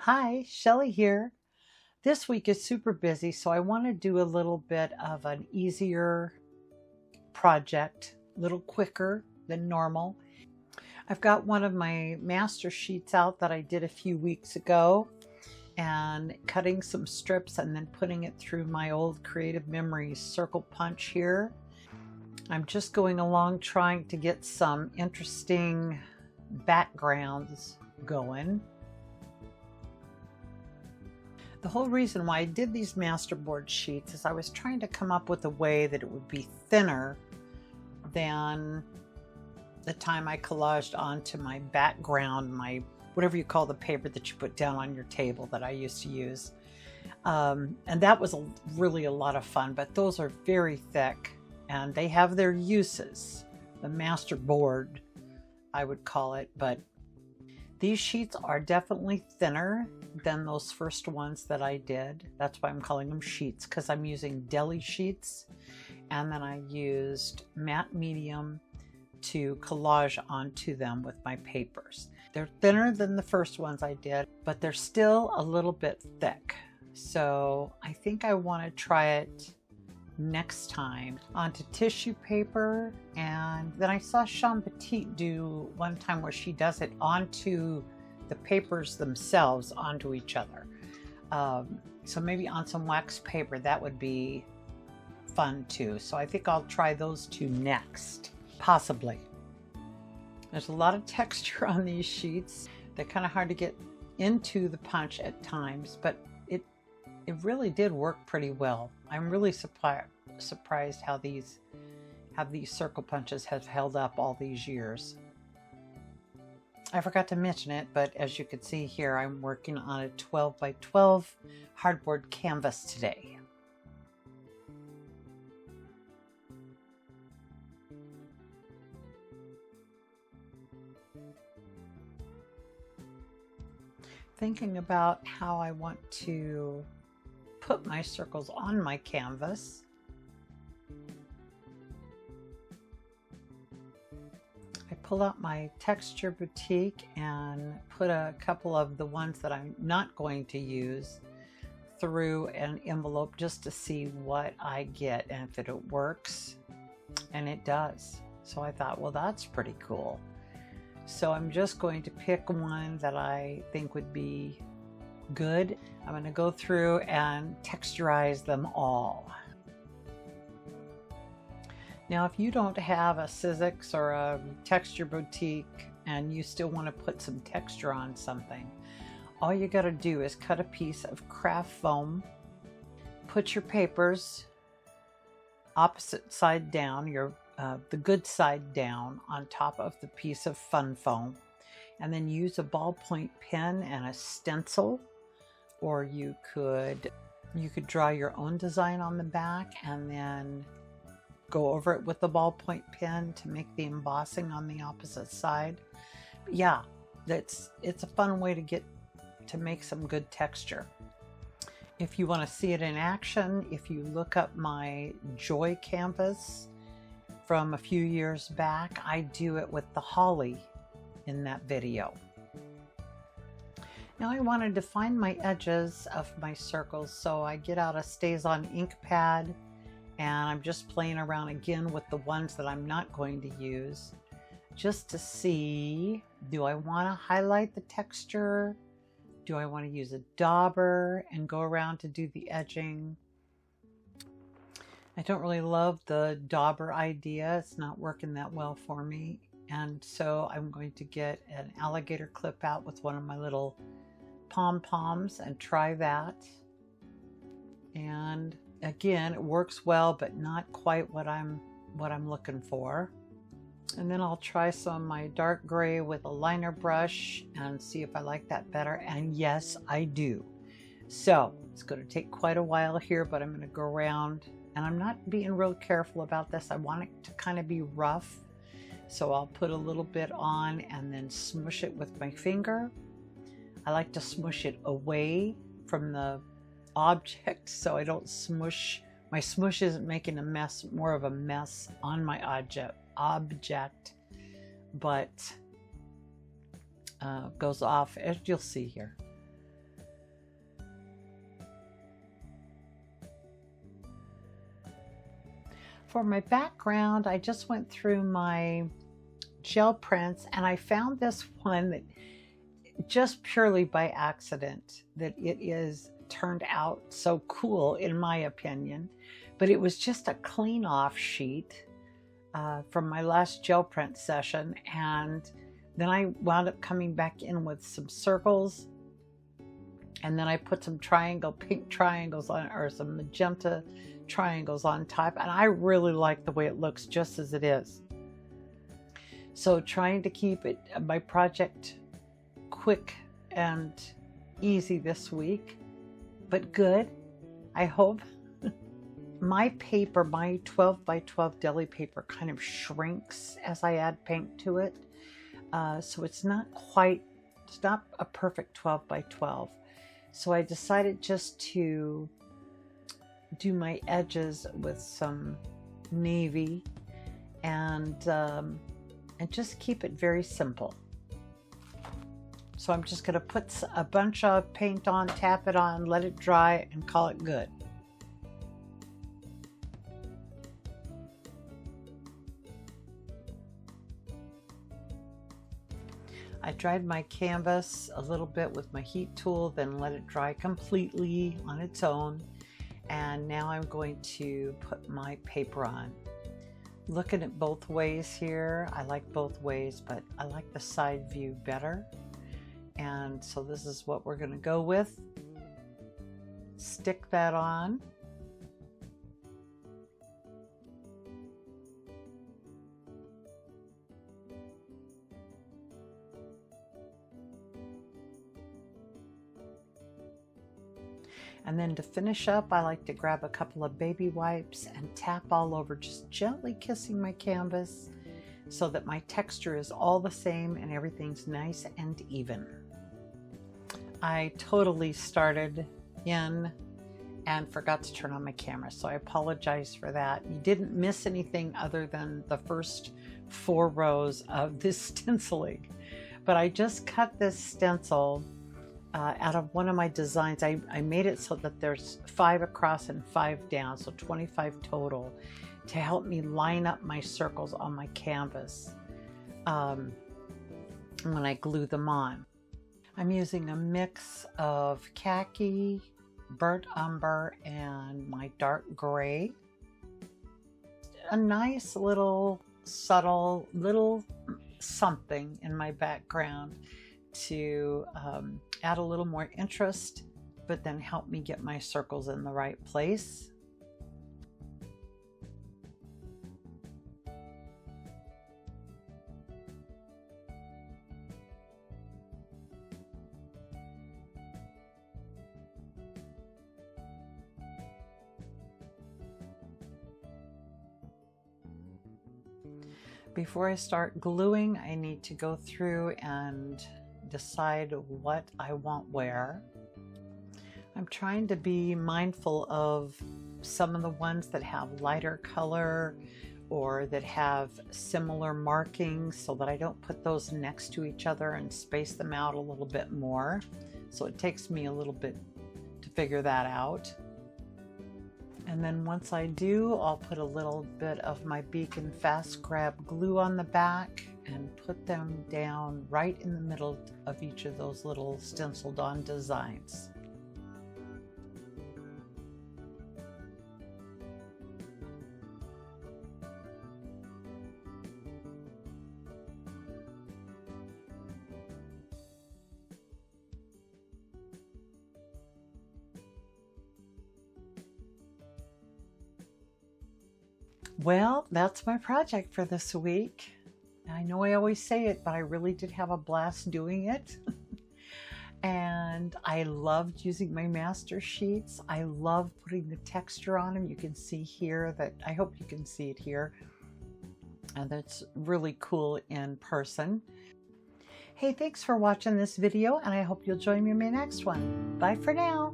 Hi, Shelly here. This week is super busy, so I want to do a little bit of an easier project, a little quicker than normal. I've got one of my master sheets out that I did a few weeks ago and cutting some strips and then putting it through my old Creative Memories circle punch here. I'm just going along trying to get some interesting backgrounds going. The whole reason why I did these Masterboard sheets is I was trying to come up with a way that it would be thinner than the time I collaged onto my background, my whatever you call the paper that you put down on your table that I used to use. And that was really a lot of fun, but those are very thick and they have their uses. The Masterboard, I would call it, but these sheets are definitely thinner than those first ones that I did. That's why I'm calling them sheets, because I'm using deli sheets. And then I used matte medium to collage onto them with my papers. They're thinner than the first ones I did, but they're still a little bit thick. So I think I want to try it next time onto tissue paper. And then I saw Sean Petit do one time where she does it onto the papers themselves onto each other. So maybe on some wax paper, that would be fun too. So I think I'll try those two next, possibly. There's a lot of texture on these sheets. They're kind of hard to get into the punch at times, but it really did work pretty well. I'm really surprised how these circle punches have held up all these years. I forgot to mention it, but as you can see here, I'm working on a 12 by 12 hardboard canvas today. Thinking about how I want to put my circles on my canvas. I pull out my Texture Boutique and put a couple of the ones that I'm not going to use through an envelope just to see what I get and if it works, and it does. So I thought, well, that's pretty cool. So I'm just going to pick one that I think would be good. I'm going to go through and texturize them all. Now, if you don't have a Sizzix or a Texture Boutique and you still want to put some texture on something, all you got to do is cut a piece of craft foam, put your papers opposite side down, the good side down on top of the piece of fun foam, and then use a ballpoint pen and a stencil, or you could draw your own design on the back and then go over it with the ballpoint pen to make the embossing on the opposite side. But yeah, it's a fun way to make some good texture. If you want to see it in action, if you look up my Joy canvas from a few years back, I do it with the holly in that video. Now I want to define my edges of my circles, so I get out a StazOn ink pad and I'm just playing around again with the ones that I'm not going to use, just to see, do I want to highlight the texture? Do I want to use a dauber and go around to do the edging? I don't really love the dauber idea. It's not working that well for me. And so I'm going to get an alligator clip out with one of my little pom-poms and try that. And again, it works well, but not quite what I'm looking for. And then I'll try some of my dark gray with a liner brush and see if I like that better. And yes, I do. So it's going to take quite a while here, but I'm going to go around, and I'm not being real careful about this. I want it to kind of be rough. So I'll put a little bit on and then smush it with my finger. I like to smush it away from the object so I don't smush. My smush isn't making a mess, more of a mess on my object, but goes off, as you'll see here. For my background, I just went through my gel prints and I found this one that just purely by accident that it is turned out so cool in my opinion. But it was just a clean off sheet from my last gel print session, and then I wound up coming back in with some circles, and then I put some pink triangles on, or some magenta triangles on top, and I really like the way it looks just as it is. So trying to keep it, my project, quick and easy this week, but good, I hope. My paper, my 12 by 12 deli paper kind of shrinks as I add paint to it. So it's not a perfect 12 by 12. So I decided just to do my edges with some navy and just keep it very simple. So I'm just going to put a bunch of paint on, tap it on, let it dry, and call it good. I dried my canvas a little bit with my heat tool, then let it dry completely on its own. And now I'm going to put my paper on. Looking at both ways here, I like both ways, but I like the side view better. And so this is what we're going to go with. Stick that on. And then to finish up, I like to grab a couple of baby wipes and tap all over, just gently kissing my canvas so that my texture is all the same and everything's nice and even. I totally started in and forgot to turn on my camera, so I apologize for that. You didn't miss anything other than the first 4 rows of this stenciling. But I just cut this stencil out of one of my designs. I made it so that there's 5 across and 5 down, so 25 total, to help me line up my circles on my canvas when I glue them on. I'm using a mix of khaki, burnt umber, and my dark gray. A nice little subtle little something in my background to add a little more interest, but then help me get my circles in the right place. Before I start gluing, I need to go through and decide what I want where. I'm trying to be mindful of some of the ones that have lighter color or that have similar markings, so that I don't put those next to each other and space them out a little bit more. So it takes me a little bit to figure that out. And then once I do, I'll put a little bit of my Beacon Fast Grab glue on the back and put them down right in the middle of each of those little stenciled on designs. Well, that's my project for this week. I know I always say it, but I really did have a blast doing it. And I loved using my master sheets. I love putting the texture on them. You can see here that, I hope you can see it here. And that's really cool in person. Hey, thanks for watching this video, and I hope you'll join me in my next one. Bye for now.